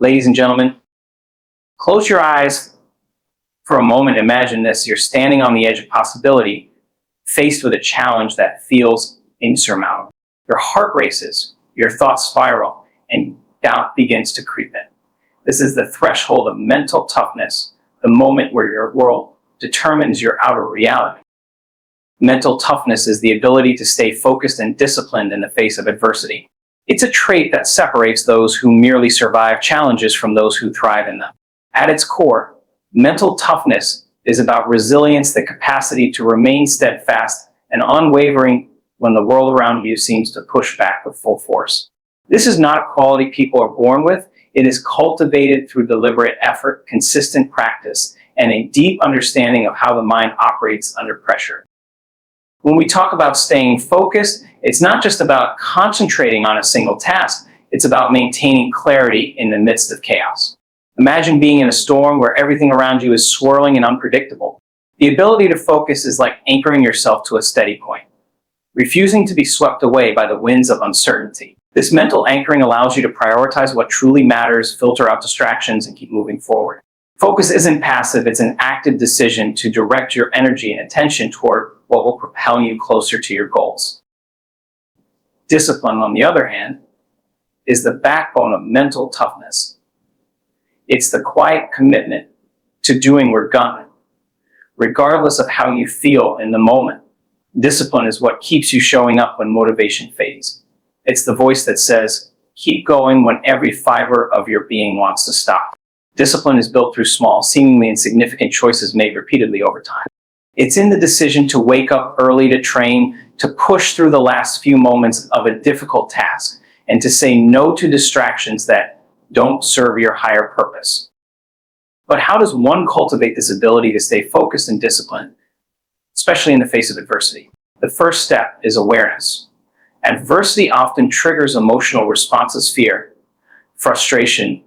Ladies and gentlemen, close your eyes for a moment. Imagine this. You're standing on the edge of possibility, faced with a challenge that feels insurmountable. Your heart races, your thoughts spiral, and doubt begins to creep in. This is the threshold of mental toughness, the moment where your world determines your outer reality. Mental toughness is the ability to stay focused and disciplined in the face of adversity. It's a trait that separates those who merely survive challenges from those who thrive in them. At its core, mental toughness is about resilience, the capacity to remain steadfast and unwavering when the world around you seems to push back with full force. This is not a quality people are born with. It is cultivated through deliberate effort, consistent practice, and a deep understanding of how the mind operates under pressure. When we talk about staying focused, it's not just about concentrating on a single task. It's about maintaining clarity in the midst of chaos. Imagine being in a storm where everything around you is swirling and unpredictable. The ability to focus is like anchoring yourself to a steady point, refusing to be swept away by the winds of uncertainty. This mental anchoring allows you to prioritize what truly matters, filter out distractions, and keep moving forward. Focus isn't passive, it's an active decision to direct your energy and attention toward what will propel you closer to your goals. Discipline, on the other hand, is the backbone of mental toughness. It's the quiet commitment to doing we're gonna, regardless of how you feel in the moment. Discipline is what keeps you showing up when motivation fades. It's the voice that says, keep going when every fiber of your being wants to stop. Discipline is built through small, seemingly insignificant choices made repeatedly over time. It's in the decision to wake up early to train, to push through the last few moments of a difficult task, and to say no to distractions that don't serve your higher purpose. But how does one cultivate this ability to stay focused and disciplined, especially in the face of adversity? The first step is awareness. Adversity often triggers emotional responses: fear, frustration,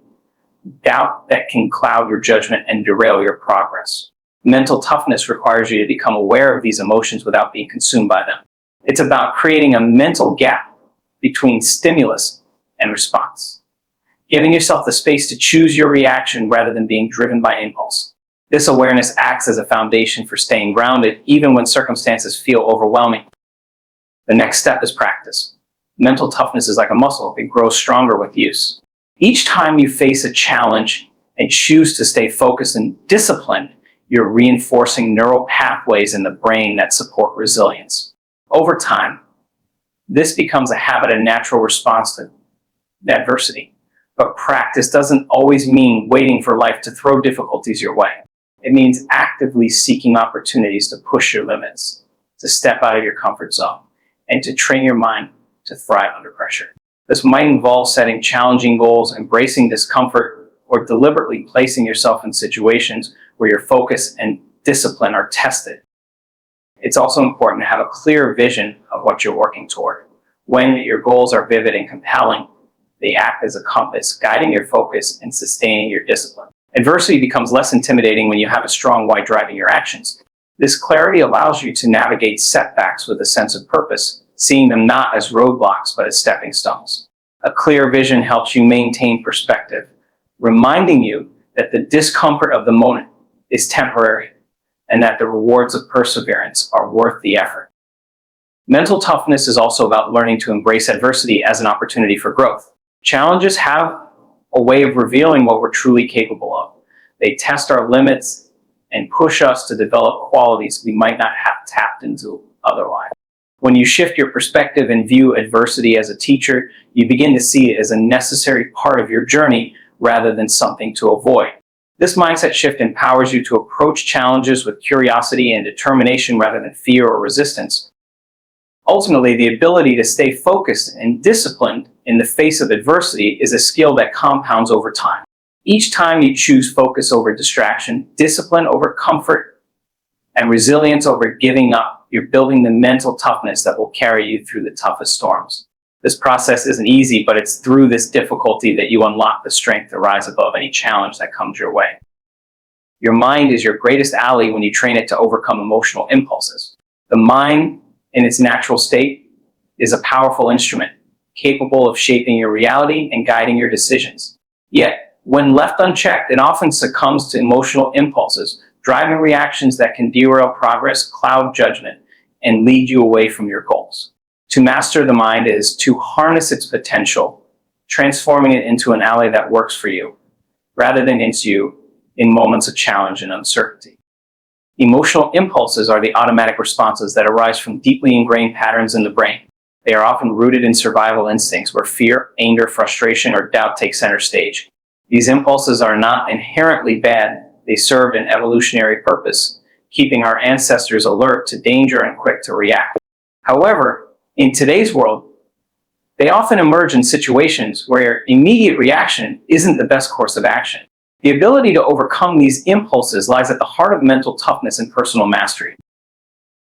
doubt that can cloud your judgment and derail your progress. Mental toughness requires you to become aware of these emotions without being consumed by them. It's about creating a mental gap between stimulus and response, giving yourself the space to choose your reaction rather than being driven by impulse. This awareness acts as a foundation for staying grounded even when circumstances feel overwhelming. The next step is practice. Mental toughness is like a muscle. It grows stronger with use. Each time you face a challenge and choose to stay focused and disciplined, you're reinforcing neural pathways in the brain that support resilience. Over time, this becomes a habit and natural response to adversity. But practice doesn't always mean waiting for life to throw difficulties your way. It means actively seeking opportunities to push your limits, to step out of your comfort zone, and to train your mind to thrive under pressure. This might involve setting challenging goals, embracing discomfort, or deliberately placing yourself in situations where your focus and discipline are tested. It's also important to have a clear vision of what you're working toward. When your goals are vivid and compelling, they act as a compass, guiding your focus and sustaining your discipline. Adversity becomes less intimidating when you have a strong why driving your actions. This clarity allows you to navigate setbacks with a sense of purpose, seeing them not as roadblocks but as stepping stones. A clear vision helps you maintain perspective, reminding you that the discomfort of the moment is temporary and that the rewards of perseverance are worth the effort. Mental toughness is also about learning to embrace adversity as an opportunity for growth. Challenges have a way of revealing what we're truly capable of. They test our limits and push us to develop qualities we might not have tapped into otherwise. When you shift your perspective and view adversity as a teacher, you begin to see it as a necessary part of your journey rather than something to avoid. This mindset shift empowers you to approach challenges with curiosity and determination rather than fear or resistance. Ultimately, the ability to stay focused and disciplined in the face of adversity is a skill that compounds over time. Each time you choose focus over distraction, discipline over comfort, and resilience over giving up, you're building the mental toughness that will carry you through the toughest storms. This process isn't easy, but it's through this difficulty that you unlock the strength to rise above any challenge that comes your way. Your mind is your greatest ally when you train it to overcome emotional impulses. The mind, in its natural state, is a powerful instrument, capable of shaping your reality and guiding your decisions. Yet, When left unchecked, it often succumbs to emotional impulses, driving reactions that can derail progress, cloud judgment, and lead you away from your goals. To master the mind is to harness its potential, transforming it into an ally that works for you, rather than against you in moments of challenge and uncertainty. Emotional impulses are the automatic responses that arise from deeply ingrained patterns in the brain. They are often rooted in survival instincts where fear, anger, frustration, or doubt take center stage. These impulses are not inherently bad. They serve an evolutionary purpose, keeping our ancestors alert to danger and quick to react. However, in today's world, they often emerge in situations where immediate reaction isn't the best course of action. The ability to overcome these impulses lies at the heart of mental toughness and personal mastery.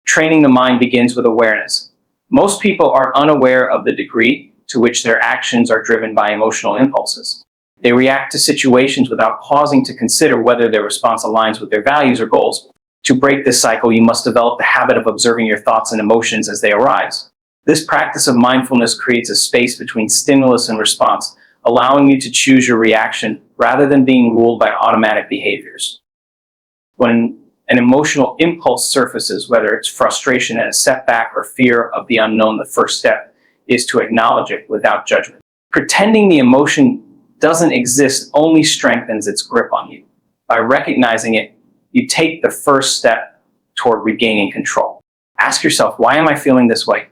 Training the mind begins with awareness. Most people are unaware of the degree to which their actions are driven by emotional impulses. They react to situations without pausing to consider whether their response aligns with their values or goals. To break this cycle, you must develop the habit of observing your thoughts and emotions as they arise. This practice of mindfulness creates a space between stimulus and response, allowing you to choose your reaction rather than being ruled by automatic behaviors. When an emotional impulse surfaces, whether it's frustration at a setback or fear of the unknown, the first step is to acknowledge it without judgment. Pretending the emotion doesn't exist only strengthens its grip on you. By recognizing it, you take the first step toward regaining control. Ask yourself, why am I feeling this way?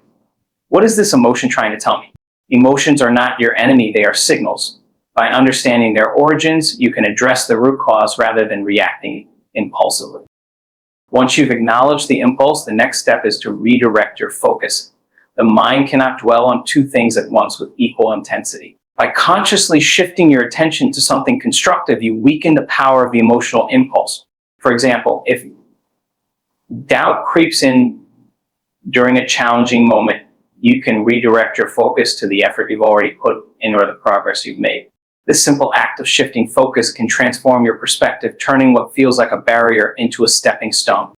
What is this emotion trying to tell me? Emotions are not your enemy, they are signals. By understanding their origins, you can address the root cause rather than reacting impulsively. Once you've acknowledged the impulse, the next step is to redirect your focus. The mind cannot dwell on two things at once with equal intensity. By consciously shifting your attention to something constructive, you weaken the power of the emotional impulse. For example, if doubt creeps in during a challenging moment, you can redirect your focus to the effort you've already put in or the progress you've made. This simple act of shifting focus can transform your perspective, turning what feels like a barrier into a stepping stone.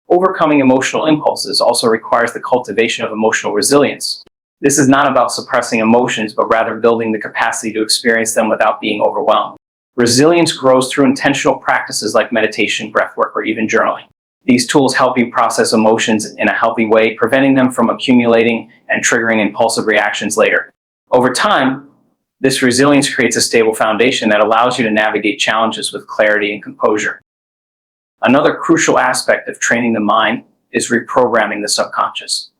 Overcoming emotional impulses also requires the cultivation of emotional resilience. This is not about suppressing emotions, but rather building the capacity to experience them without being overwhelmed. Resilience grows through intentional practices like meditation, breathwork, or even journaling. These tools help you process emotions in a healthy way, preventing them from accumulating and triggering impulsive reactions later. Over time, this resilience creates a stable foundation that allows you to navigate challenges with clarity and composure. Another crucial aspect of training the mind is reprogramming the subconscious.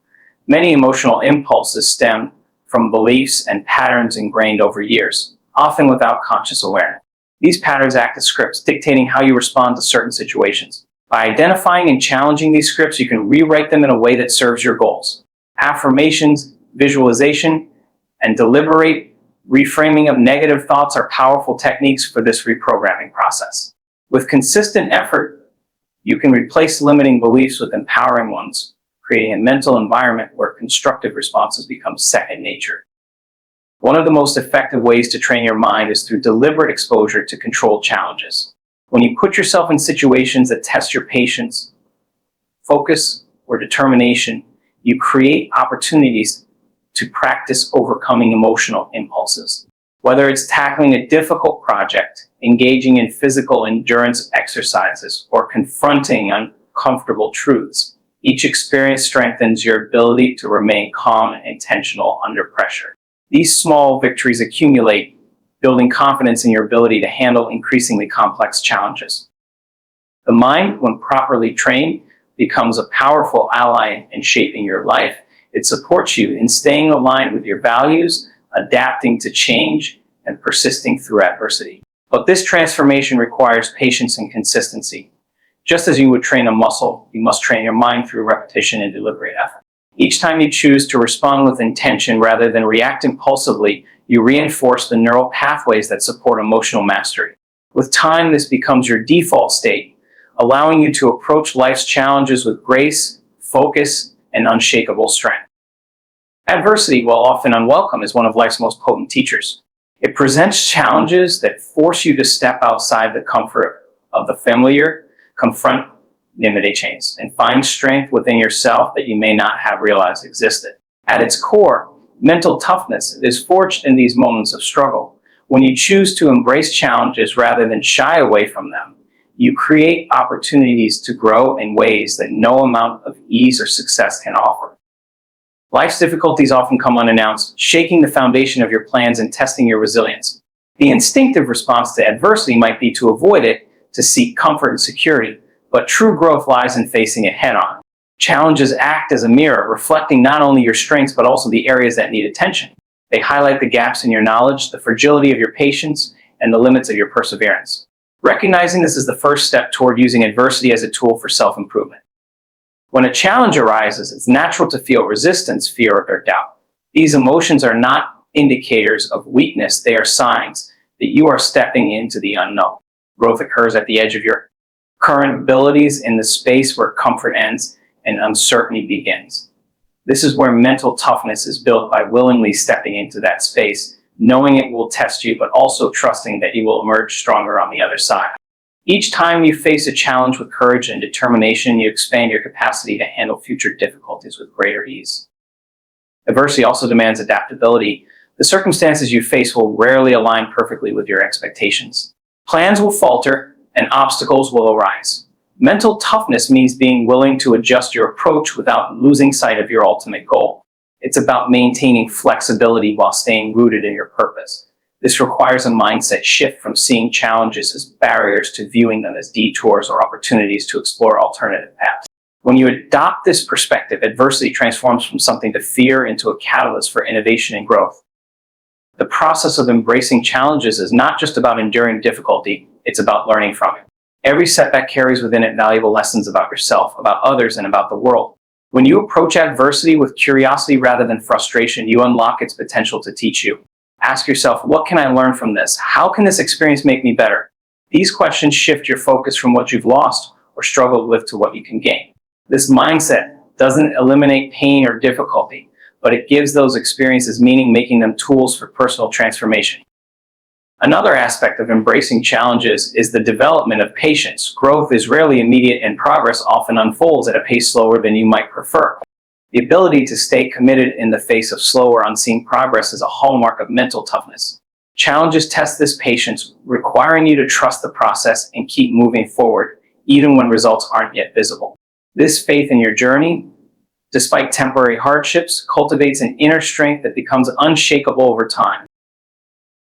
Many emotional impulses stem from beliefs and patterns ingrained over years, often without conscious awareness. These patterns act as scripts, dictating how you respond to certain situations. By identifying and challenging these scripts, you can rewrite them in a way that serves your goals. Affirmations, visualization, and deliberate reframing of negative thoughts are powerful techniques for this reprogramming process. With consistent effort, you can replace limiting beliefs with empowering ones, creating a mental environment where constructive responses become second nature. One of the most effective ways to train your mind is through deliberate exposure to controlled challenges. When you put yourself in situations that test your patience, focus, or determination, you create opportunities to practice overcoming emotional impulses. Whether it's tackling a difficult project, engaging in physical endurance exercises, or confronting uncomfortable truths, each experience strengthens your ability to remain calm and intentional under pressure. These small victories accumulate, building confidence in your ability to handle increasingly complex challenges. The mind, when properly trained, becomes a powerful ally in shaping your life. It supports you in staying aligned with your values, adapting to change, and persisting through adversity. But this transformation requires patience and consistency. Just as you would train a muscle, you must train your mind through repetition and deliberate effort. Each time you choose to respond with intention rather than react impulsively, you reinforce the neural pathways that support emotional mastery. With time, this becomes your default state, allowing you to approach life's challenges with grace, focus, and unshakable strength. Adversity, while often unwelcome, is one of life's most potent teachers. It presents challenges that force you to step outside the comfort of the familiar, confront limiting chains, and find strength within yourself that you may not have realized existed. At its core, mental toughness is forged in these moments of struggle. When you choose to embrace challenges rather than shy away from them, you create opportunities to grow in ways that no amount of ease or success can offer. Life's difficulties often come unannounced, shaking the foundation of your plans and testing your resilience. The instinctive response to adversity might be to avoid it, to seek comfort and security, but true growth lies in facing it head-on. Challenges act as a mirror, reflecting not only your strengths but also the areas that need attention. They highlight the gaps in your knowledge, the fragility of your patience, and the limits of your perseverance. Recognizing this is the first step toward using adversity as a tool for self-improvement. When a challenge arises, it's natural to feel resistance, fear, or doubt. These emotions are not indicators of weakness, they are signs that you are stepping into the unknown. Growth occurs at the edge of your current abilities, in the space where comfort ends and uncertainty begins. This is where mental toughness is built, by willingly stepping into that space, knowing it will test you, but also trusting that you will emerge stronger on the other side. Each time you face a challenge with courage and determination, you expand your capacity to handle future difficulties with greater ease. Adversity also demands adaptability. The circumstances you face will rarely align perfectly with your expectations. Plans will falter and obstacles will arise. Mental toughness means being willing to adjust your approach without losing sight of your ultimate goal. It's about maintaining flexibility while staying rooted in your purpose. This requires a mindset shift from seeing challenges as barriers to viewing them as detours or opportunities to explore alternative paths. When you adopt this perspective, adversity transforms from something to fear into a catalyst for innovation and growth. The process of embracing challenges is not just about enduring difficulty, it's about learning from it. Every setback carries within it valuable lessons about yourself, about others, and about the world. When you approach adversity with curiosity rather than frustration, you unlock its potential to teach you. Ask yourself, what can I learn from this? How can this experience make me better? These questions shift your focus from what you've lost or struggled with to what you can gain. This mindset doesn't eliminate pain or difficulty, but it gives those experiences meaning, making them tools for personal transformation. Another aspect of embracing challenges is the development of patience. Growth is rarely immediate, and progress often unfolds at a pace slower than you might prefer. The ability to stay committed in the face of slow or unseen progress is a hallmark of mental toughness. Challenges test this patience, requiring you to trust the process and keep moving forward, even when results aren't yet visible. This faith in your journey, despite temporary hardships, cultivates an inner strength that becomes unshakable over time.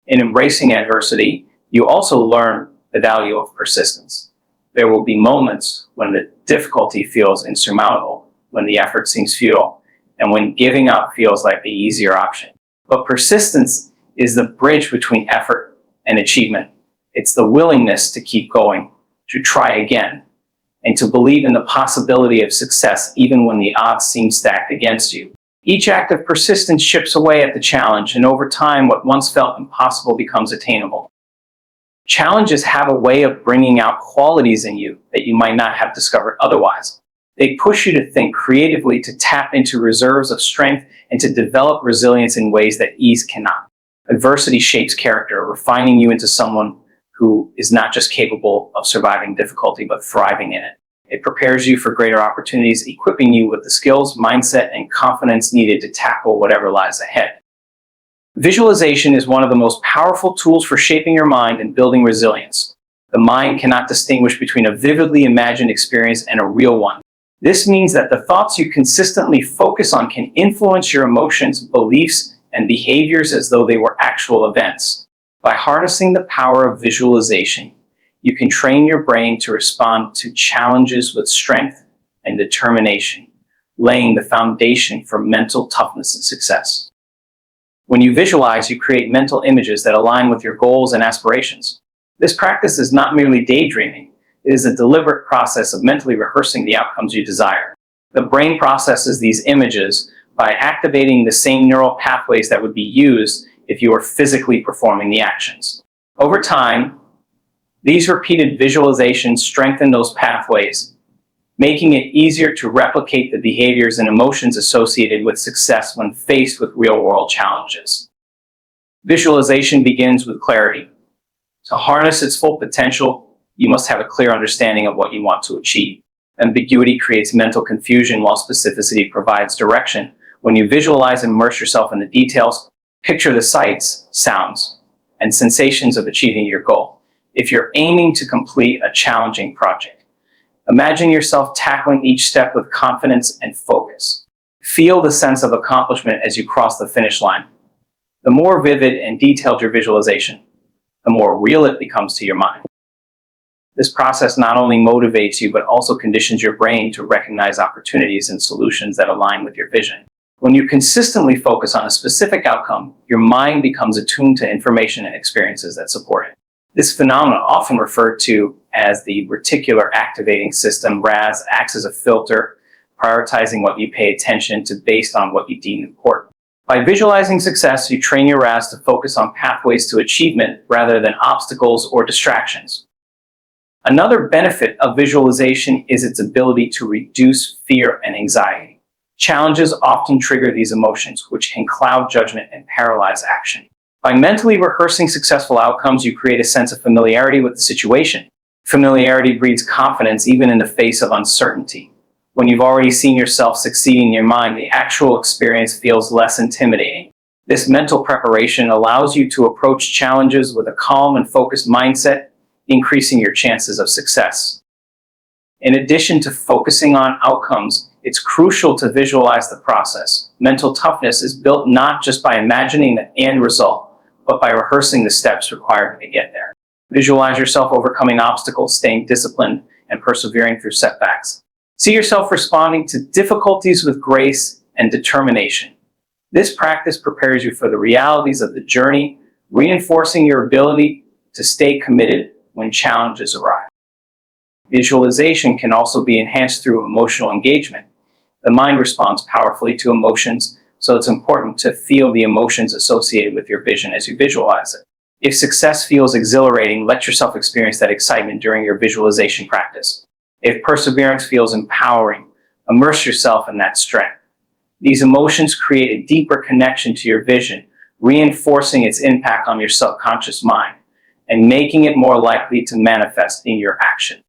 In embracing adversity, you also learn the value of persistence. There will be moments when the difficulty feels insurmountable, when the effort seems futile, and when giving up feels like the easier option. But persistence is the bridge between effort and achievement. It's the willingness to keep going, to try again, and to believe in the possibility of success even when the odds seem stacked against you. Each act of persistence chips away at the challenge, and over time, what once felt impossible becomes attainable. Challenges have a way of bringing out qualities in you that you might not have discovered otherwise. They push you to think creatively, to tap into reserves of strength, and to develop resilience in ways that ease cannot. Adversity shapes character, refining you into someone who is not just capable of surviving difficulty, but thriving in it. It prepares you for greater opportunities, equipping you with the skills, mindset, and confidence needed to tackle whatever lies ahead. Visualization is one of the most powerful tools for shaping your mind and building resilience. The mind cannot distinguish between a vividly imagined experience and a real one. This means that the thoughts you consistently focus on can influence your emotions, beliefs, and behaviors as though they were actual events. By harnessing the power of visualization, you can train your brain to respond to challenges with strength and determination, laying the foundation for mental toughness and success. When you visualize, you create mental images that align with your goals and aspirations. This practice is not merely daydreaming. It is a deliberate process of mentally rehearsing the outcomes you desire. The brain processes these images by activating the same neural pathways that would be used if you were physically performing the actions. Over time, these repeated visualizations strengthen those pathways, making it easier to replicate the behaviors and emotions associated with success when faced with real-world challenges. Visualization begins with clarity. To harness its full potential, you must have a clear understanding of what you want to achieve. Ambiguity creates mental confusion, while specificity provides direction. When you visualize and immerse yourself in the details, picture the sights, sounds, and sensations of achieving your goal. If you're aiming to complete a challenging project, imagine yourself tackling each step with confidence and focus. Feel the sense of accomplishment as you cross the finish line. The more vivid and detailed your visualization, the more real it becomes to your mind. This process not only motivates you, but also conditions your brain to recognize opportunities and solutions that align with your vision. When you consistently focus on a specific outcome, your mind becomes attuned to information and experiences that support it. This phenomenon, often referred to as the reticular activating system, RAS, acts as a filter, prioritizing what you pay attention to based on what you deem important. By visualizing success, you train your RAS to focus on pathways to achievement rather than obstacles or distractions. Another benefit of visualization is its ability to reduce fear and anxiety. Challenges often trigger these emotions, which can cloud judgment and paralyze action. By mentally rehearsing successful outcomes, you create a sense of familiarity with the situation. Familiarity breeds confidence even in the face of uncertainty. When you've already seen yourself succeeding in your mind, the actual experience feels less intimidating. This mental preparation allows you to approach challenges with a calm and focused mindset, increasing your chances of success. In addition to focusing on outcomes, it's crucial to visualize the process. Mental toughness is built not just by imagining the end result, but by rehearsing the steps required to get there. Visualize yourself overcoming obstacles, staying disciplined, and persevering through setbacks. See yourself responding to difficulties with grace and determination. This practice prepares you for the realities of the journey, reinforcing your ability to stay committed when challenges arise. Visualization can also be enhanced through emotional engagement. The mind responds powerfully to emotions, so it's important to feel the emotions associated with your vision as you visualize it. If success feels exhilarating, let yourself experience that excitement during your visualization practice. If perseverance feels empowering, immerse yourself in that strength. These emotions create a deeper connection to your vision, reinforcing its impact on your subconscious mind and making it more likely to manifest in your action.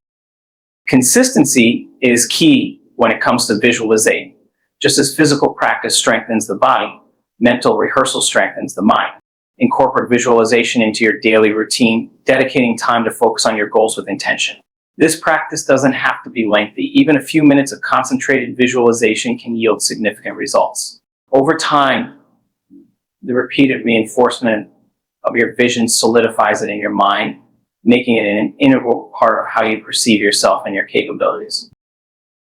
Consistency is key when it comes to visualizing. Just as physical practice strengthens the body, mental rehearsal strengthens the mind. Incorporate visualization into your daily routine, dedicating time to focus on your goals with intention. This practice doesn't have to be lengthy. Even a few minutes of concentrated visualization can yield significant results. Over time, the repeated reinforcement of your vision solidifies it in your mind, making it an integral part of how you perceive yourself and your capabilities.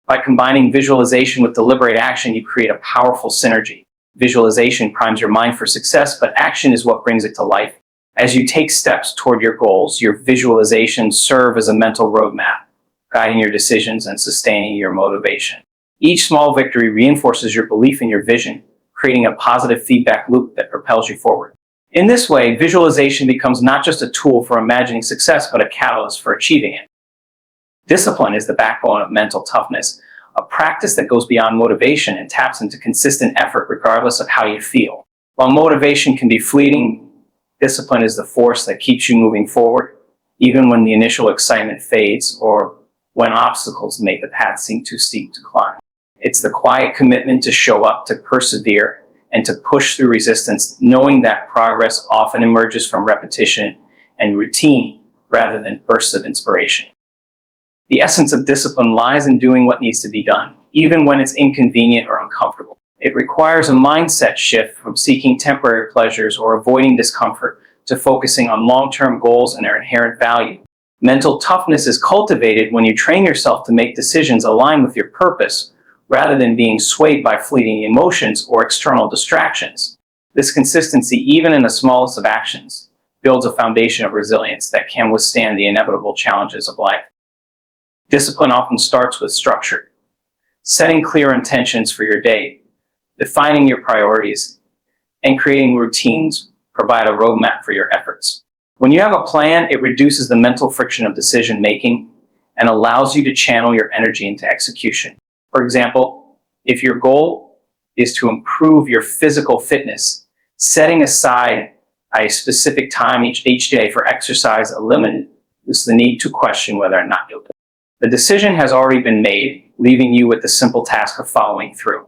By combining visualization with deliberate action, you create a powerful synergy. Visualization primes your mind for success, but action is what brings it to life. As you take steps toward your goals, your visualizations serve as a mental roadmap, guiding your decisions and sustaining your motivation. Each small victory reinforces your belief in your vision, creating a positive feedback loop that propels you forward. In this way, visualization becomes not just a tool for imagining success, but a catalyst for achieving it. Discipline is the backbone of mental toughness, a practice that goes beyond motivation and taps into consistent effort regardless of how you feel. While motivation can be fleeting, discipline is the force that keeps you moving forward, even when the initial excitement fades or when obstacles make the path seem too steep to climb. It's the quiet commitment to show up, to persevere, and to push through resistance, knowing that progress often emerges from repetition and routine rather than bursts of inspiration. The essence of discipline lies in doing what needs to be done, even when it's inconvenient or uncomfortable. It requires a mindset shift from seeking temporary pleasures or avoiding discomfort to focusing on long-term goals and their inherent value. Mental toughness is cultivated when you train yourself to make decisions aligned with your purpose, rather than being swayed by fleeting emotions or external distractions. This consistency, even in the smallest of actions, builds a foundation of resilience that can withstand the inevitable challenges of life. Discipline often starts with structure. Setting clear intentions for your day, defining your priorities, and creating routines provide a roadmap for your efforts. When you have a plan, it reduces the mental friction of decision making and allows you to channel your energy into execution. For example, if your goal is to improve your physical fitness, setting aside a specific time each day for exercise eliminates the need to question whether or not you'll do it. The decision has already been made, leaving you with the simple task of following through.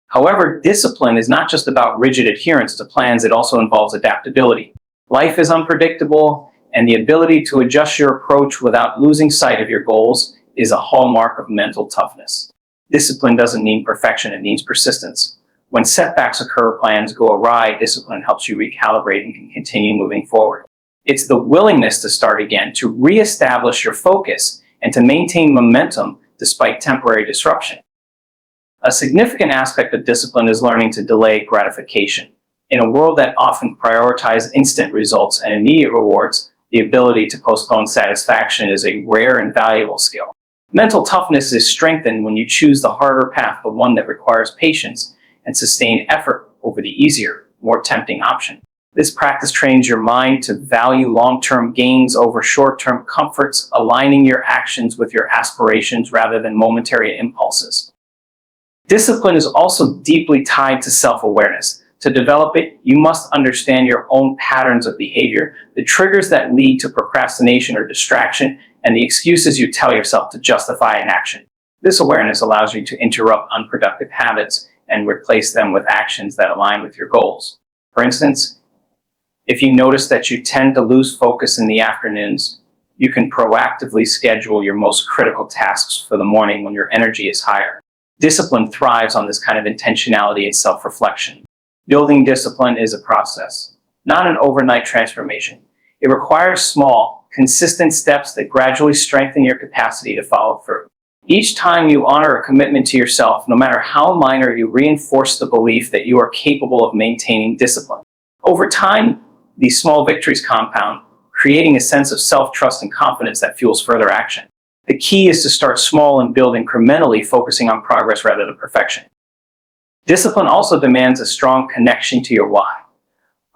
However, discipline is not just about rigid adherence to plans, it also involves adaptability. Life is unpredictable, and the ability to adjust your approach without losing sight of your goals is a hallmark of mental toughness. Discipline doesn't mean perfection, it means persistence. When setbacks occur, plans go awry, discipline helps you recalibrate and can continue moving forward. It's the willingness to start again, to reestablish your focus, and to maintain momentum despite temporary disruption. A significant aspect of discipline is learning to delay gratification. In a world that often prioritizes instant results and immediate rewards, the ability to postpone satisfaction is a rare and valuable skill. Mental toughness is strengthened when you choose the harder path, the one that requires patience and sustained effort over the easier, more tempting option. This practice trains your mind to value long-term gains over short-term comforts, aligning your actions with your aspirations rather than momentary impulses. Discipline is also deeply tied to self-awareness. To develop it, you must understand your own patterns of behavior, the triggers that lead to procrastination or distraction, and the excuses you tell yourself to justify inaction. This awareness allows you to interrupt unproductive habits and replace them with actions that align with your goals. For instance, if you notice that you tend to lose focus in the afternoons, you can proactively schedule your most critical tasks for the morning when your energy is higher. Discipline thrives on this kind of intentionality and self-reflection. Building discipline is a process, not an overnight transformation. It requires small, consistent steps that gradually strengthen your capacity to follow through. Each time you honor a commitment to yourself, no matter how minor, you reinforce the belief that you are capable of maintaining discipline. Over time, these small victories compound, creating a sense of self-trust and confidence that fuels further action. The key is to start small and build incrementally, focusing on progress rather than perfection. Discipline also demands a strong connection to your why.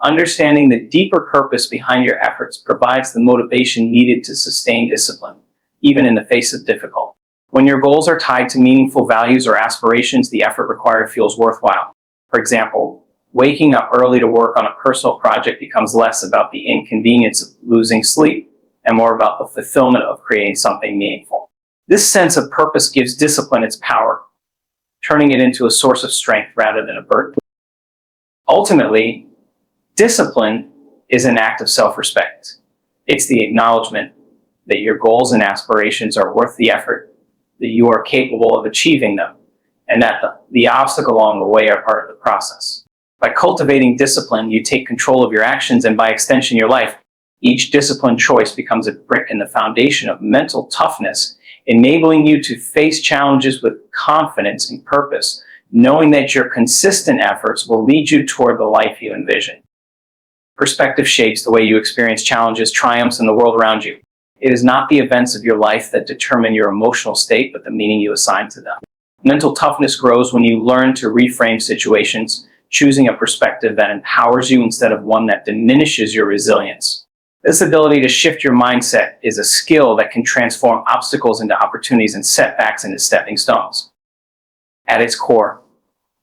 Understanding the deeper purpose behind your efforts provides the motivation needed to sustain discipline, even in the face of difficulty. When your goals are tied to meaningful values or aspirations, the effort required feels worthwhile. For example, waking up early to work on a personal project becomes less about the inconvenience of losing sleep and more about the fulfillment of creating something meaningful. This sense of purpose gives discipline its power, turning it into a source of strength rather than a burden. Ultimately, discipline is an act of self-respect. It's the acknowledgement that your goals and aspirations are worth the effort, that you are capable of achieving them, and that the obstacles along the way are part of the process. By cultivating discipline, you take control of your actions and by extension your life. Each disciplined choice becomes a brick in the foundation of mental toughness, enabling you to face challenges with confidence and purpose, knowing that your consistent efforts will lead you toward the life you envision. Perspective shapes the way you experience challenges, triumphs, and the world around you. It is not the events of your life that determine your emotional state, but the meaning you assign to them. Mental toughness grows when you learn to reframe situations, choosing a perspective that empowers you instead of one that diminishes your resilience. This ability to shift your mindset is a skill that can transform obstacles into opportunities and setbacks into stepping stones. At its core,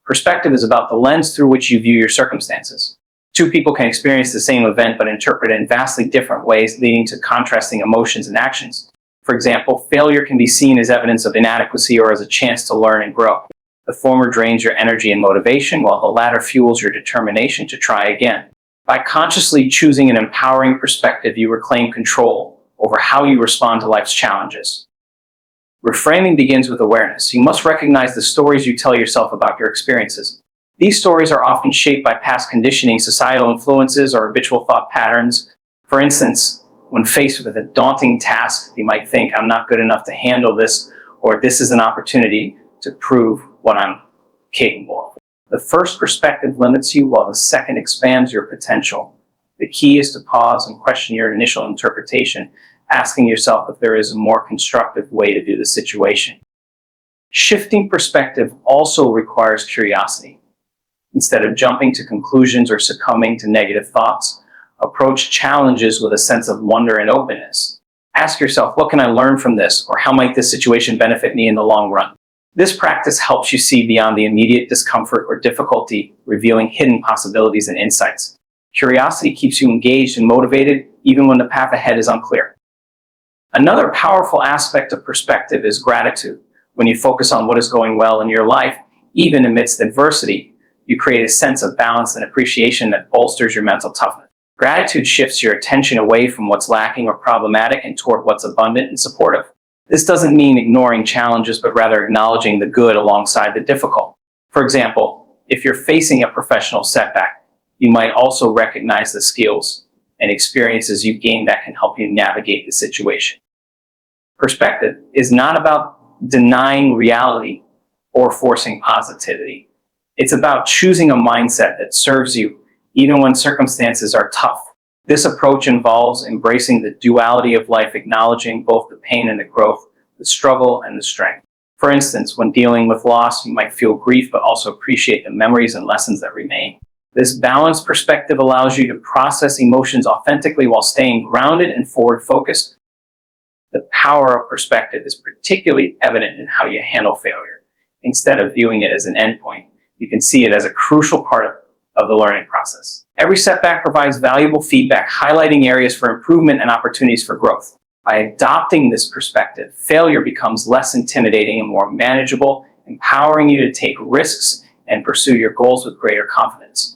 perspective is about the lens through which you view your circumstances. Two people can experience the same event but interpret it in vastly different ways, leading to contrasting emotions and actions. For example, failure can be seen as evidence of inadequacy or as a chance to learn and grow. The former drains your energy and motivation, while the latter fuels your determination to try again. By consciously choosing an empowering perspective, you reclaim control over how you respond to life's challenges. Reframing begins with awareness. You must recognize the stories you tell yourself about your experiences. These stories are often shaped by past conditioning, societal influences, or habitual thought patterns. For instance, when faced with a daunting task, you might think, I'm not good enough to handle this, or this is an opportunity to prove what I'm capable of. The first perspective limits you, while the second expands your potential. The key is to pause and question your initial interpretation, asking yourself if there is a more constructive way to view the situation. Shifting perspective also requires curiosity. Instead of jumping to conclusions or succumbing to negative thoughts, approach challenges with a sense of wonder and openness. Ask yourself, what can I learn from this, or how might this situation benefit me in the long run? This practice helps you see beyond the immediate discomfort or difficulty, revealing hidden possibilities and insights. Curiosity keeps you engaged and motivated, even when the path ahead is unclear. Another powerful aspect of perspective is gratitude. When you focus on what is going well in your life, even amidst adversity, you create a sense of balance and appreciation that bolsters your mental toughness. Gratitude shifts your attention away from what's lacking or problematic and toward what's abundant and supportive. This doesn't mean ignoring challenges, but rather acknowledging the good alongside the difficult. For example, if you're facing a professional setback, you might also recognize the skills and experiences you gained that can help you navigate the situation. Perspective is not about denying reality or forcing positivity. It's about choosing a mindset that serves you even when circumstances are tough. This approach involves embracing the duality of life, acknowledging both the pain and the growth, the struggle and the strength. For instance, when dealing with loss, you might feel grief, but also appreciate the memories and lessons that remain. This balanced perspective allows you to process emotions authentically while staying grounded and forward-focused. The power of perspective is particularly evident in how you handle failure. Instead of viewing it as an endpoint, you can see it as a crucial part of the learning process. Every setback provides valuable feedback, highlighting areas for improvement and opportunities for growth. By adopting this perspective, failure becomes less intimidating and more manageable, empowering you to take risks and pursue your goals with greater confidence.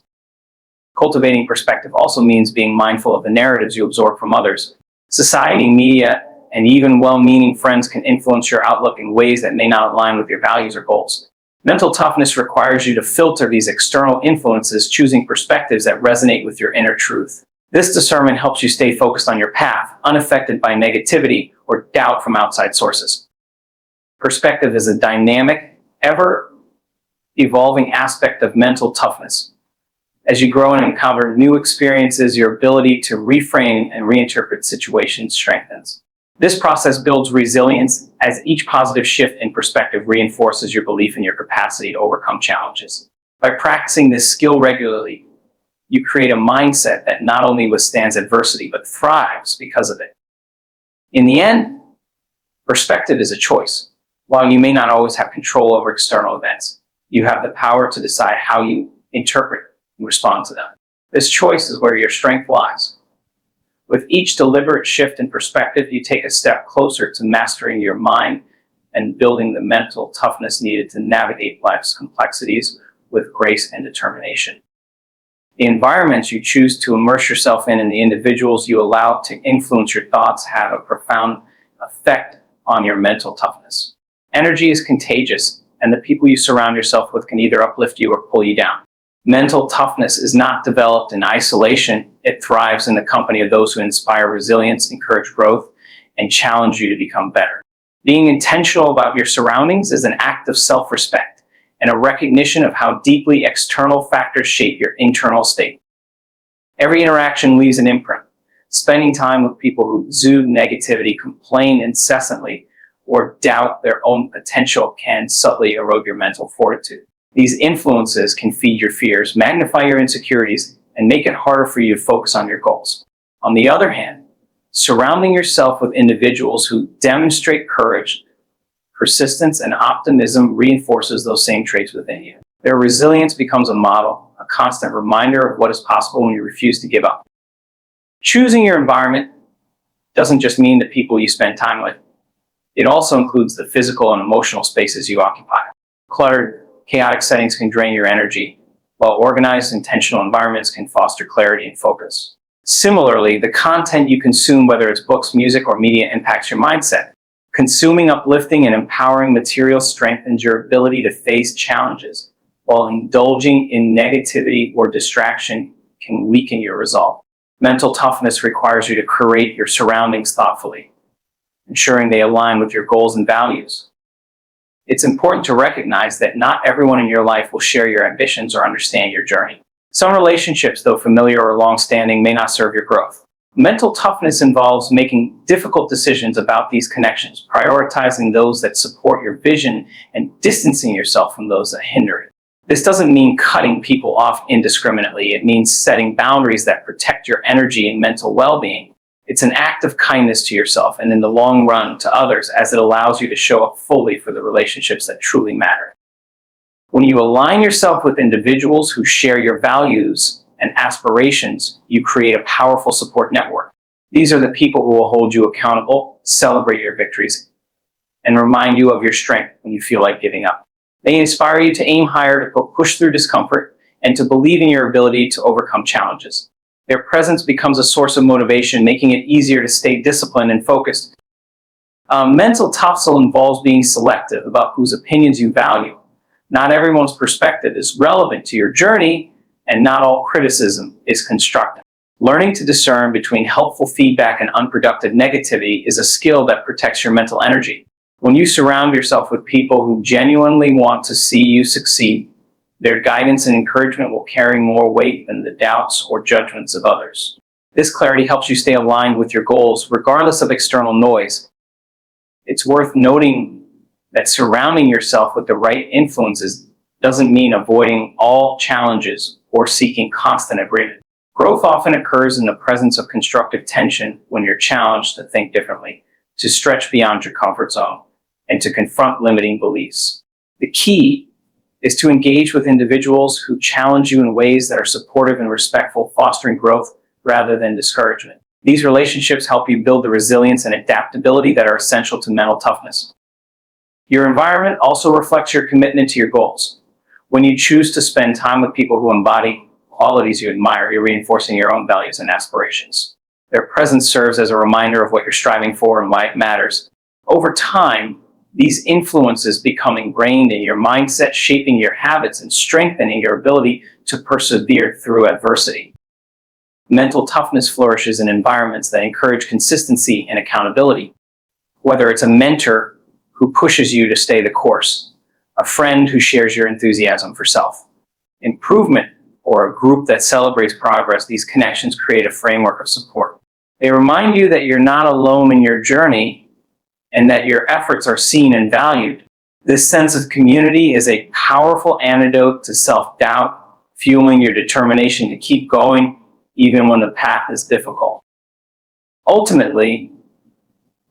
Cultivating perspective also means being mindful of the narratives you absorb from others. Society, media, and even well-meaning friends can influence your outlook in ways that may not align with your values or goals. Mental toughness requires you to filter these external influences, choosing perspectives that resonate with your inner truth. This discernment helps you stay focused on your path, unaffected by negativity or doubt from outside sources. Perspective is a dynamic, ever-evolving aspect of mental toughness. As you grow and encounter new experiences, your ability to reframe and reinterpret situations strengthens. This process builds resilience as each positive shift in perspective reinforces your belief in your capacity to overcome challenges. By practicing this skill regularly, you create a mindset that not only withstands adversity, but thrives because of it. In the end, perspective is a choice. While you may not always have control over external events, you have the power to decide how you interpret and respond to them. This choice is where your strength lies. With each deliberate shift in perspective, you take a step closer to mastering your mind and building the mental toughness needed to navigate life's complexities with grace and determination. The environments you choose to immerse yourself in and the individuals you allow to influence your thoughts have a profound effect on your mental toughness. Energy is contagious, and the people you surround yourself with can either uplift you or pull you down. Mental toughness is not developed in isolation. It thrives in the company of those who inspire resilience, encourage growth, and challenge you to become better. Being intentional about your surroundings is an act of self-respect and a recognition of how deeply external factors shape your internal state. Every interaction leaves an imprint. Spending time with people who exude negativity, complain incessantly, or doubt their own potential can subtly erode your mental fortitude. These influences can feed your fears, magnify your insecurities, and make it harder for you to focus on your goals. On the other hand, surrounding yourself with individuals who demonstrate courage, persistence, and optimism reinforces those same traits within you. Their resilience becomes a model, a constant reminder of what is possible when you refuse to give up. Choosing your environment doesn't just mean the people you spend time with. It also includes the physical and emotional spaces you occupy. Cluttered, chaotic settings can drain your energy, while organized, intentional environments can foster clarity and focus. Similarly, the content you consume, whether it's books, music, or media, impacts your mindset. Consuming uplifting and empowering material strengthens your ability to face challenges, while indulging in negativity or distraction can weaken your resolve. Mental toughness requires you to curate your surroundings thoughtfully, ensuring they align with your goals and values. It's important to recognize that not everyone in your life will share your ambitions or understand your journey. Some relationships, though familiar or long-standing, may not serve your growth. Mental toughness involves making difficult decisions about these connections, prioritizing those that support your vision and distancing yourself from those that hinder it. This doesn't mean cutting people off indiscriminately. It means setting boundaries that protect your energy and mental well-being. It's an act of kindness to yourself and in the long run to others, as it allows you to show up fully for the relationships that truly matter. When you align yourself with individuals who share your values and aspirations, you create a powerful support network. These are the people who will hold you accountable, celebrate your victories, and remind you of your strength when you feel like giving up. They inspire you to aim higher, to push through discomfort, and to believe in your ability to overcome challenges. Their presence becomes a source of motivation, making it easier to stay disciplined and focused. Mental tussle involves being selective about whose opinions you value. Not everyone's perspective is relevant to your journey, and not all criticism is constructive. Learning to discern between helpful feedback and unproductive negativity is a skill that protects your mental energy. When you surround yourself with people who genuinely want to see you succeed, their guidance and encouragement will carry more weight than the doubts or judgments of others. This clarity helps you stay aligned with your goals, regardless of external noise. It's worth noting that surrounding yourself with the right influences doesn't mean avoiding all challenges or seeking constant agreement. Growth often occurs in the presence of constructive tension when you're challenged to think differently, to stretch beyond your comfort zone, and to confront limiting beliefs. The key is to engage with individuals who challenge you in ways that are supportive and respectful, fostering growth rather than discouragement. These relationships help you build the resilience and adaptability that are essential to mental toughness. Your environment also reflects your commitment to your goals. When you choose to spend time with people who embody qualities you admire, you're reinforcing your own values and aspirations. Their presence serves as a reminder of what you're striving for and why it matters. Over time, these influences become ingrained in your mindset, shaping your habits and strengthening your ability to persevere through adversity. Mental toughness flourishes in environments that encourage consistency and accountability. Whether it's a mentor who pushes you to stay the course, a friend who shares your enthusiasm for self-improvement, or a group that celebrates progress, these connections create a framework of support. They remind you that you're not alone in your journey and that your efforts are seen and valued. This sense of community is a powerful antidote to self-doubt, fueling your determination to keep going even when the path is difficult. Ultimately,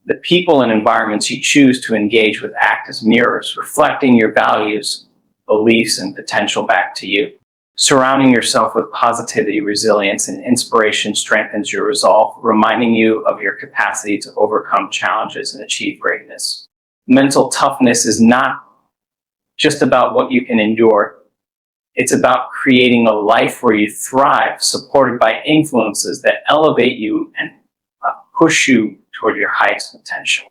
the people and environments you choose to engage with act as mirrors, reflecting your values, beliefs, and potential back to you. Surrounding yourself with positivity, resilience, and inspiration strengthens your resolve, reminding you of your capacity to overcome challenges and achieve greatness. Mental toughness is not just about what you can endure. It's about creating a life where you thrive, supported by influences that elevate you and push you toward your highest potential.